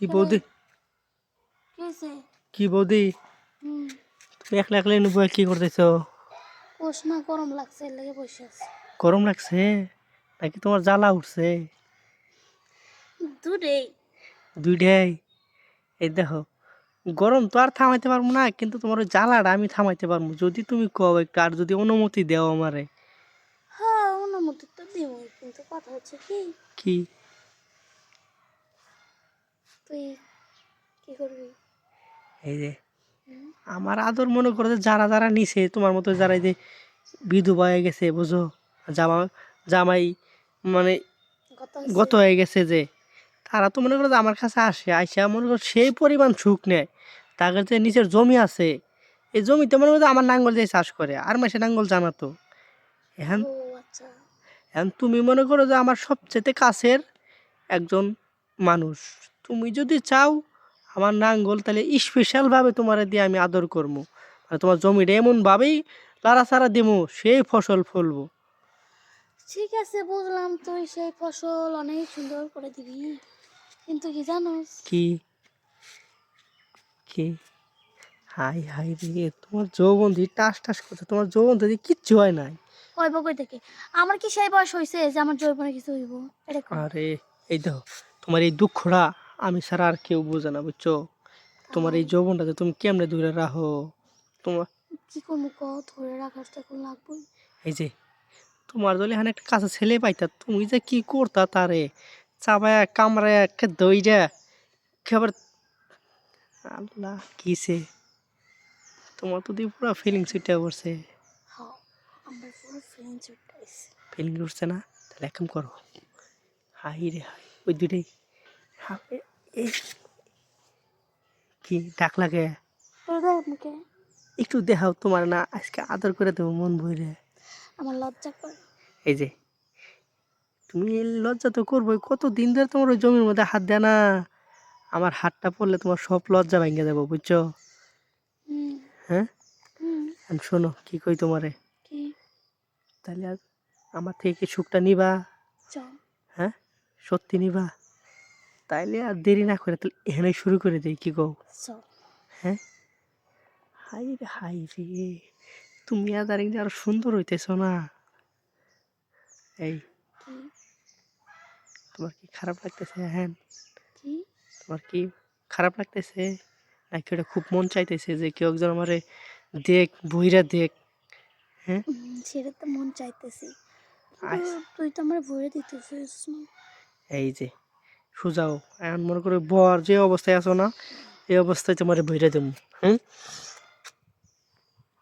কি বৌদি কেসে কি বৌদি হুম তুমি একলা একলা এনে বসে কি করতেছো? কোশনা গরম লাগছে এর লাগে বসে আছি গরম লাগছে নাকি তোমার জ্বালা উঠছে? দূরে দুইটাই। এই দেখো, গরম তো আর থামাইতে পারবো না, কিন্তু তোমার ওই জ্বালাটা আমি থামাইতে পারবো যদি তুমি কও একটু, আর যদি অনুমতি দেও আমারে। হ্যাঁ অনুমতি তো দিবই কিন্তু কথা হচ্ছে কি কি? তুই কি করবি এই যে হুম? আমার আদর মনে করো যে যারা যারা নিছে তোমার মতো, যারা এই যে বিধবা হয়ে গেছে বুঝো, জামা জামাই মানে কথা হচ্ছে গত হয়ে গেছে যে, তারা তো মনে করো যে আমার কাছে আসে, আইসা মনে করো সেই পরিমাণ সুখ নেয়। তাদের যে নিচের জমি আছে, এই জমিতে মনে করো যে আমার নাঙ্গল দিয়ে চাষ করে, আর মাসে নাঙ্গল জানাতো। এখন ও আচ্ছা এখন তুমি মনে করো যে আমার সবচেয়ে কাছের একজন মানুষ, তুমি যদি চাও আমার নাঙ্গল, তাহলে স্পেশালভাবে তোমার দিয়ে আমি আদর করবো, মানে তোমার জমিটা এমনভাবেই লাড়াচাড়া দেবো, সেই ফসল ফলবো। ঠিক আছে বুঝলাম তুই সেই ফসল অনেক সুন্দর করে দিবি কিন্তু কি জানোস কি? কি? হাই হাই রে, তোমার যৌবন দিয়ে টাস টাস করছে, তোমার যৌবন দিয়ে কিচ্ছু হয় নাই। কইব কই থেকে আমার কি সেই বয়স হয়েছে যে আমার জৈবনে কিছু হইব এটা কই আরে এই দেখো, তোমার এই দুঃখটা আমি ছাড়া আর কেউ বোঝে না বুঝছো। তোমার তাই এই যৌবনটাকে তুমি কেমনে দূরে রাখো? তোমার কি করবো ক ধরে রাখার তো এখন লাগবেই এই যে, তোমার যদি এখানে একটা কাছে ছেলে পাইতা, তুমি যে কি করতা তারে চাবায়া কামড়ায়া একে দইরা খাবার। আল্লাহ কিসে, তোমার তো দিয়ে পুরো ফিলিংস উঠে পড়ছে। হ্যাঁ আমার পুরো ফিলিংস উঠাইছে ফিলিংস উঠছে না? তাহলে এক কাম করো, হাই রে হাই, ওই দুটাই হাই। এ কি ডাক লাগে? তোর দেখ মুখে একটু দেখাও, তোমার না আজকে আদর করে দেবো মন ভরে। আমার লজ্জা করে এই যে, তুমি এই লজ্জা তো করবোই, কত দিন ধরে তোমার ওই জমির মধ্যে হাত দেয় না, আমার হাতটা পড়লে তোমার সব লজ্জা ভেঙে যাবো বুঝছো। হুম হ্যাঁ, হুম এখন শোনো কি কই তোমারে, কি তাহলে আর আমার থেকে কি সুখটা নিবা? চ হ্যাঁ, সত্যি নিবা? তাইলে আর দেরি না করে তাহলে এখানে শুরু করে দেই, কি কও? চ হ্যাঁ, হাই রে হাই রে, তুমি আর দাঁড়িয়ে আরো সুন্দর হইতেছ না। এই, কি তোমার কি খারাপ লাগতেছে? হ্যাঁ, কি তোমার কি খারাপ লাগতেছে, নাকি ওটা খুব মন চাইতেছে যে কেউ একজন আমারে দেখ, বইরা দেখ? হ্যাঁ, সেটা তো মন চাইতেছি কিন্তু আইস, তুই তো আমার ভরে দিতেছিস না এই যে সুজাও এখন মনে করো বর যে অবস্থায় আছো না, এই অবস্থায় তোমার বইরা দেবো। হুম,